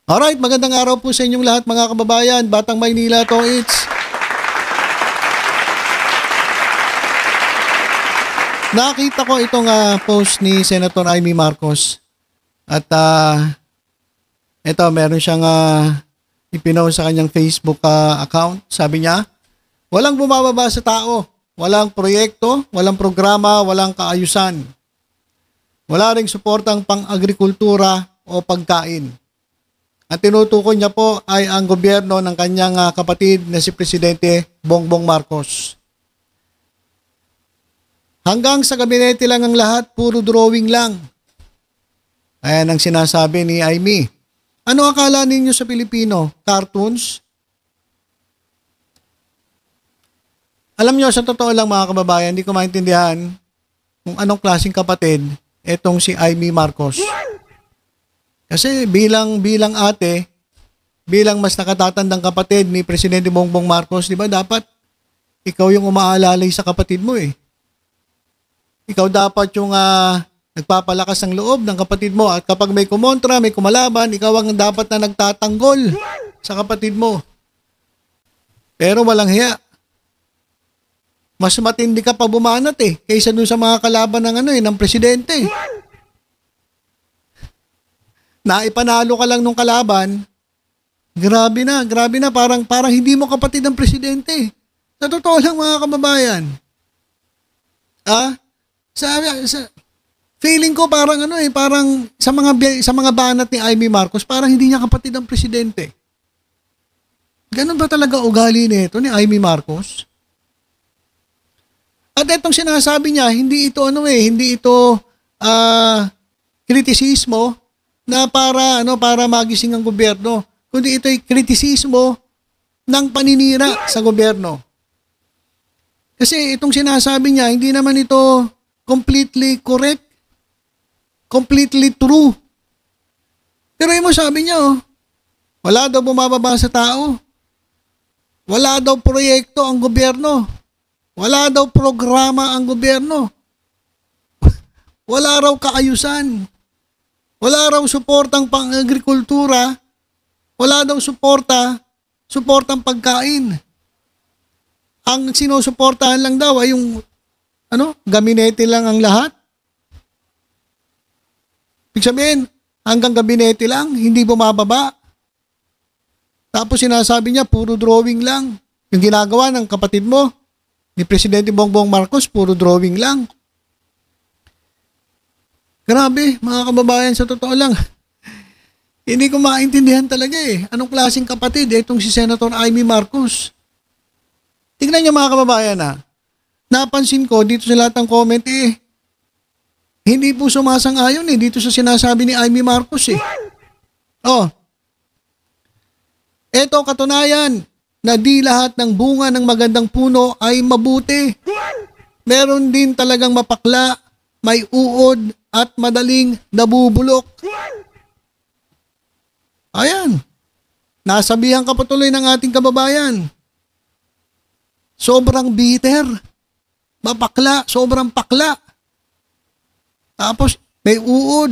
Alright, magandang araw po sa inyong lahat mga kababayan. Batang Maynila to it's. Nakita ko itong post ni Senator Amy Marcos. At ito, meron siyang ipinost sa kanyang Facebook account. Sabi niya, walang bumababa sa tao. Walang proyekto, walang programa, walang kaayusan. Wala ring suportang pang-agrikultura o pagkain. Ang tinutukoy niya po ay ang gobyerno ng kanyang kapatid na si Presidente Bongbong Marcos. Hanggang sa gabinete lang ang lahat, puro drawing lang. Ayan ang sinasabi ni Amy. Ano akala ninyo sa Pilipino? Cartoons? Alam nyo, sa totoo lang mga kababayan, hindi ko maintindihan kung anong klaseng kapatid etong si Amy Marcos. Kasi bilang ate, bilang mas nakatatandang kapatid ni Presidente Bongbong Marcos, di ba dapat ikaw yung umaalalay sa kapatid mo eh. Ikaw dapat yung nagpapalakas ng loob ng kapatid mo at kapag may kumontra, may kumalaban, ikaw ang dapat na nagtatanggol sa kapatid mo. Pero walang hiya. Mas matindi ka pa bumanat eh kaysa dun sa mga kalaban ng presidente. Naipanalo ka lang nung kalaban, grabe na, parang hindi mo kapatid ang presidente. Sa totoo lang mga kababayan. Feeling ko parang parang sa mga banat ni Amy Marcos, parang hindi niya kapatid ang presidente. Ganun ba talaga ugali nito ni Amy Marcos? At itong sinasabi niya, hindi ito kritisismo na para magising ang gobyerno, kundi ito'y kritisismo ng paninira sa gobyerno. Kasi itong sinasabi niya, hindi naman ito completely correct, completely true. Pero yung sabi niya, wala daw bumababa sa tao. Wala daw proyekto ang gobyerno. Wala daw programa ang gobyerno. Wala raw kaayusan. Wala raw suportang pang-agrikultura. Wala daw suportang pagkain. Ang sinusuportahan lang daw ay yung gabinete lang ang lahat. Ibig sabihin, hanggang gabinete lang, hindi bumababa. Tapos sinasabi niya, puro drawing lang. Yung ginagawa ng kapatid mo, ni Presidente Bongbong Marcos, puro drawing lang. Grabe, mga kababayan, sa totoo lang. Hindi ko maintindihan talaga eh. Anong klaseng kapatid itong si Senator Amy Marcos? Tingnan niyo mga kababayan Napansin ko dito sa lahat ng comment hindi po sumasang-ayon dito sa sinasabi ni Amy Marcos Eto katunayan na di lahat ng bunga ng magandang puno ay mabuti. Meron din talagang mapakla, may uod, at madaling nabubulok. Ayan. Nasabihan ka patuloy ng ating kababayan. Sobrang bitter. Mapakla, sobrang pakla. Tapos may uod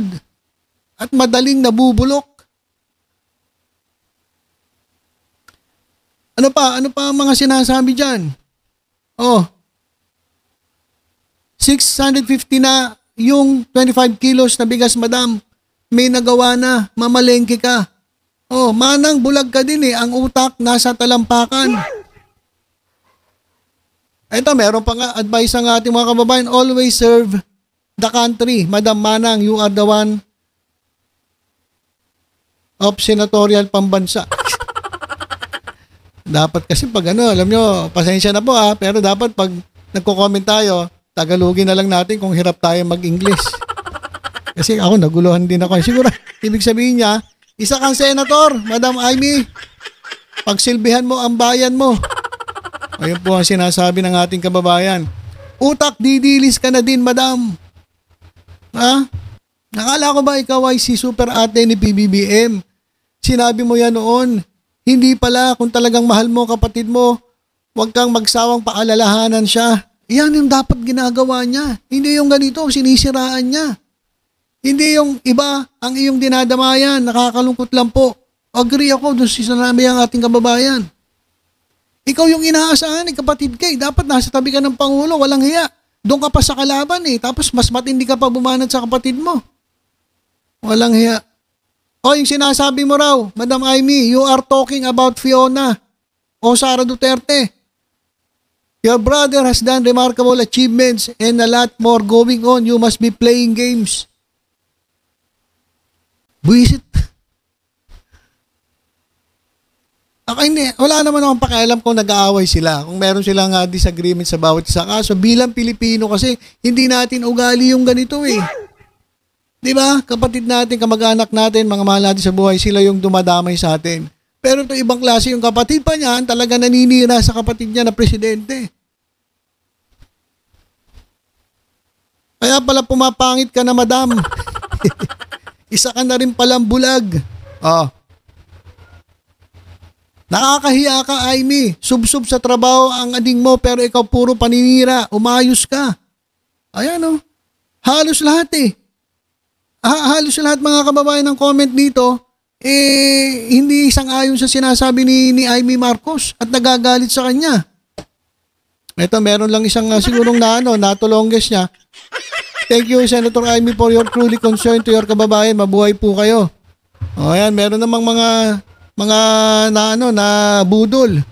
at madaling nabubulok. Ano pa ang mga sinasabi dyan? 650 na yung 25 kilos na bigas, madam. May nagawa na, mamalengke ka. Manang bulag ka din ang utak nasa talampakan. Ito, meron pa nga advice ang ating mga kababayan, always serve the country. Madam Manang, you are the one of senatorial pambansa. Dapat kasi pag alam nyo, pasensya na po pero dapat pag nagko-comment tayo, Tagalogin na lang natin kung hirap tayo mag-English. Kasi ako, naguluhan din ako. Siguro, ibig sabihin niya, isa kang senator, Madam Amy. Pagsilbihan mo ang bayan mo. Ayun po ang sinasabi ng ating kababayan. Utak, didilis ka na din, Madam. Nakala ko ba ikaw ay si super ate ni PBBM? Sinabi mo yan noon. Hindi pala, kung talagang mahal mo kapatid mo, huwag kang magsawang paalalahanan siya. Yan yung dapat ginagawa niya. Hindi yung ganito, sinisiraan niya. Hindi yung iba ang iyong dinadamayan, nakakalungkot lang po. Agree ako doon sa sinabi ang ating kababayan. Ikaw yung inaasahan, kapatid ka. Dapat nasa tabi ka ng Pangulo, walang hiya. Doon ka pa sa kalaban tapos mas matindi ka pa bumanat sa kapatid mo. Walang hiya. O yung sinasabi mo raw, Madam Amy, you are talking about Fiona o Sara Duterte. Your brother has done remarkable achievements and a lot more going on. You must be playing games. Buisit. Hindi. Wala naman akong pakialam kung nag-aaway sila. Kung meron silang disagreement sa bawat isa. Kaso bilang Pilipino kasi hindi natin ugali yung ganito Di ba? Kapatid natin, kamag-anak natin, mga mahal natin sa buhay, sila yung dumadamay sa atin. Pero ito ibang klase yung kapatid pa niyan, talaga naninira sa kapatid niya na presidente. Kaya pala pumapangit ka na, madam. Isa ka na rin palang bulag. Nakakahiya ka, Amy. Sub-sub sa trabaho ang ading mo pero ikaw puro paninira. Umayos ka. Ayan Halos lahat halos lahat mga kababayan ng comment dito, hindi isang-ayon sa sinasabi ni Amy Marcos at nagagalit sa kanya. Ito, meron lang isang sigurong natulongges niya. Thank you, Senator Amy, for your truly concern to your kababayan. Mabuhay po kayo. Ayan, meron namang mga na budol.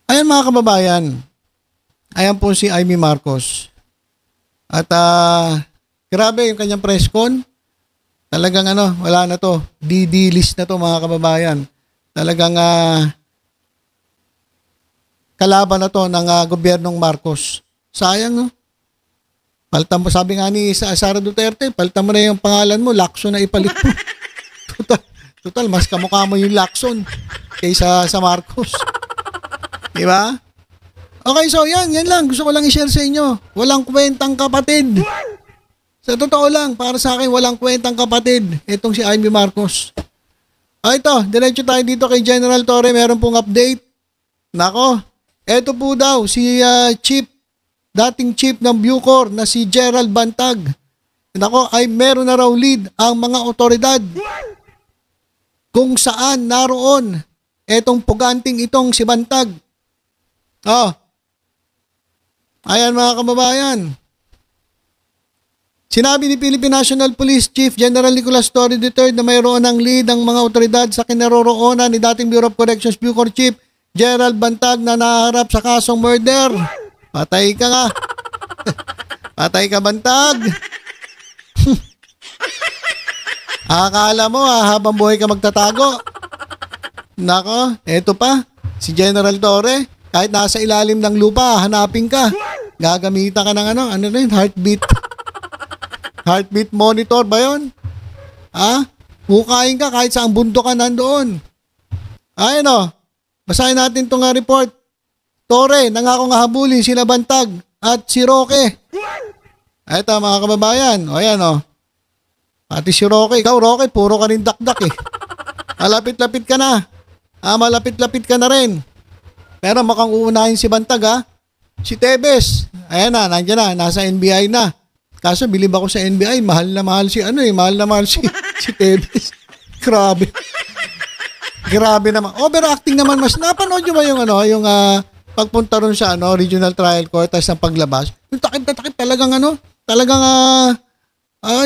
Ayan mga kababayan. Ayan po si Amy Marcos. At grabe yung kanyang press con. Talagang wala na to. DD list na to mga kababayan. Talagang kalaban na to ng gobyernong Marcos. Sayang Palitan mo, sabi nga ni Sara Duterte, palitan mo na yung pangalan mo, Lacson na ipalit mo. Total, mas kamukha mo yung Lacson kaysa sa Marcos. Diba? Okay, so yan lang. Gusto ko lang i-share sa inyo. Walang kwentang kapatid. Sa totoo lang, para sa akin, walang kwentang kapatid. Itong si Amy Marcos. Ito, diretso tayo dito kay General Torre. Meron pong update. Nako, ito po daw, si dating chief ng Bucor na si Gerald Bantag. Nako, ay meron na raw lead ang mga otoridad kung saan naroon etong puganting itong si Bantag. Ayan mga kababayan. Sinabi ni Philippine National Police Chief General Nicolas Torre III na mayroon ng lead ang mga otoridad sa kinaroroonan ni dating Bureau of Corrections Bucor Chief Gerald Bantag na naharap sa kasong murder. Patay ka nga. Patay ka, Bantag. Akala mo habang buhay ka magtatago. Nako, eto pa. Si General Torre, kahit nasa ilalim ng lupa, hanapin ka. Gagamitan ka ng heartbeat. Heartbeat monitor ba yun? Hukain ka kahit saan bundok ka nandoon. Ayun basahin natin itong report. Torre, nangako nga habulin sila Bantag at si Roque. Ito mga kababayan. Ayan Pati si Roque. Ikaw Roque, puro ka rin dakdak Malapit-lapit ka na. Malapit-lapit ka na rin. Pero mukhang uunahin si Bantag Si Tebes. Ayan nandiyan na. Nasa NBI na. Kaso bilib ako sa NBI. Mahal na mahal si mahal na mahal si Tebes. Grabe. Grabe naman. Overacting naman mas. Napanood nyo ba yung pagpunta ron sa regional trial court tapos ng paglabas? Yung takip talagang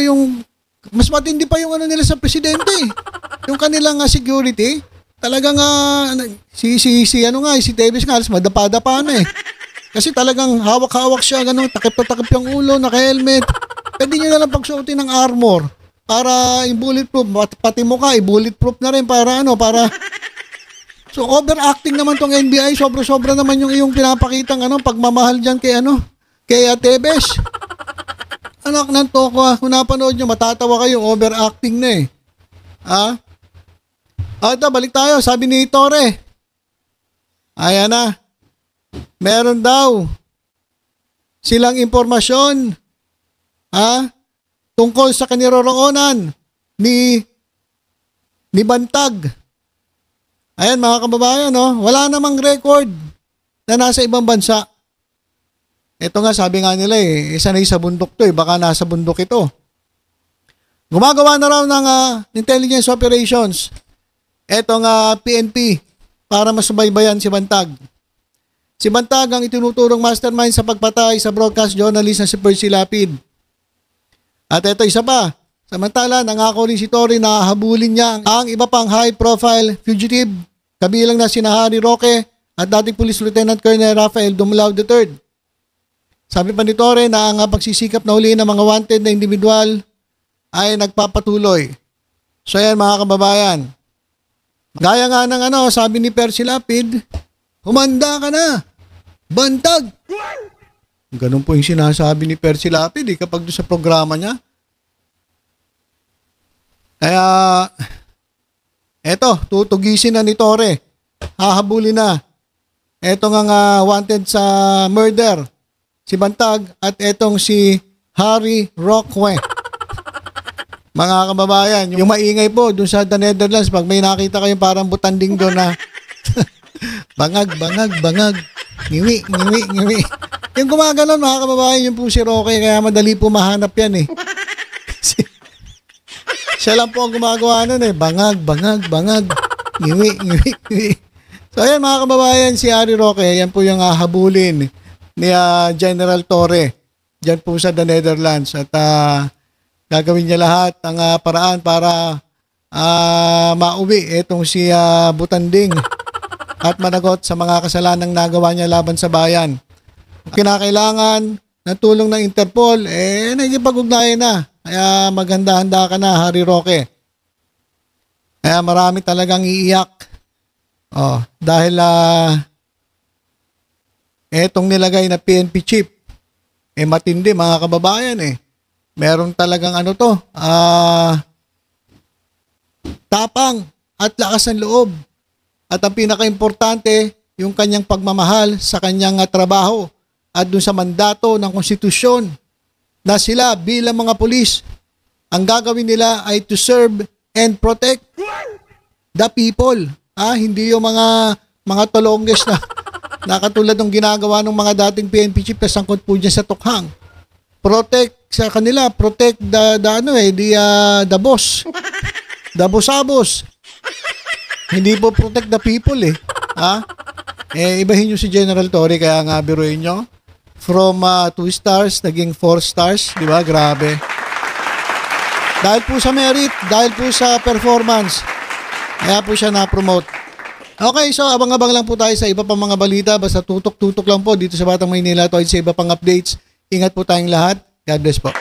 yung mas matindi pa yung nila sa presidente. Yung kanilang security, talagang si Tevez nga, madapa-dapa na Kasi talagang hawak-hawak siya, takip na takip yung ulo, naka-helmet. Pwede nyo na lang pagsuotin ng armor para i-bulletproof. Pati mukha, i-bulletproof na rin para So overacting naman tong NBI, sobra-sobra naman yung iyong pinapakitang pagmamahal diyan kay Tebes. Anak ng toko kung napanood nyo, matatawa kayo, overacting na Ito, balik tayo, sabi ni Torre. Ayan na. Meron daw silang impormasyon tungkol sa kinaroroonan ni Bantag. Ayan mga kababayan, wala namang record na nasa ibang bansa. Ito nga sabi nga nila sanay sa bundok to baka nasa bundok ito. Gumagawa na raw ng intelligence operations etong PNP para masubaybayan si Bantag. Si Bantag ang itinuturong mastermind sa pagpatay sa broadcast journalist na si Percy Lapid. At ito isa pa, samantala nangako rin si Torre na habulin niya ang iba pang high-profile fugitive, kabilang na sina Harry Roque at dating Police Lieutenant Colonel Rafael Dumlao III. Sabi pa ni Torre na ang pagsisikap na huli ng mga wanted na individual ay nagpapatuloy. So yan mga kababayan. Gaya nga ng sabi ni Percy Lapid, humanda ka na, Bantag! Ganun po yung sinasabi ni Percy Lapid kapag doon sa programa niya. Kaya, eto, tutugisin na ni Torre. Hahabulin na. Eto nga wanted sa murder, si Bantag, at etong si Harry Roque. Mga kababayan, yung maingay po dun sa The Netherlands, pag may nakita kayong parang butanding doon na bangag, ngiwi. Yung gumaganon mga kababayan, yung po si Roque, kaya madali po mahanap yan Siya lang po ang gumagawa nun bangag, ngiwi. So ayan mga kababayan, si Harry Roque, yan po yung habulin ni General Torre dyan po sa The Netherlands. At gagawin niya lahat ang paraan para mauwi itong si Butanding at managot sa mga kasalanang nagawa niya laban sa bayan. Kung kinakailangan ng tulong ng Interpol, nagipag-ugnayan na. Kaya maghanda-handa ka na, Harry Roque. Kaya marami talagang iiyak. Dahil etong nilagay na PNP chief, matindi mga kababayan Meron talagang tapang at lakas ng loob. At ang pinaka-importante, yung kanyang pagmamahal sa kanyang trabaho at dun sa mandato ng konstitusyon na sila bilang mga pulis, ang gagawin nila ay to serve and protect the people. Hindi yung mga tolongges na katulad ng ginagawa ng mga dating PNP chief na sangkot po dyan sa tukhang. Protect sa kanila, protect the boss. The boss. Hindi po protect the people ibahin nyo si General Torre, kaya nga biruin nyo. From 2 stars, naging 4 stars. Di ba? Grabe. Dahil po sa merit, dahil po sa performance, kaya po siya na-promote. Okay, so abang-abang lang po tayo sa iba pang mga balita. Basta tutok-tutok lang po dito sa Batang Maynila. At sa iba pang updates. Ingat po tayong lahat. God bless po.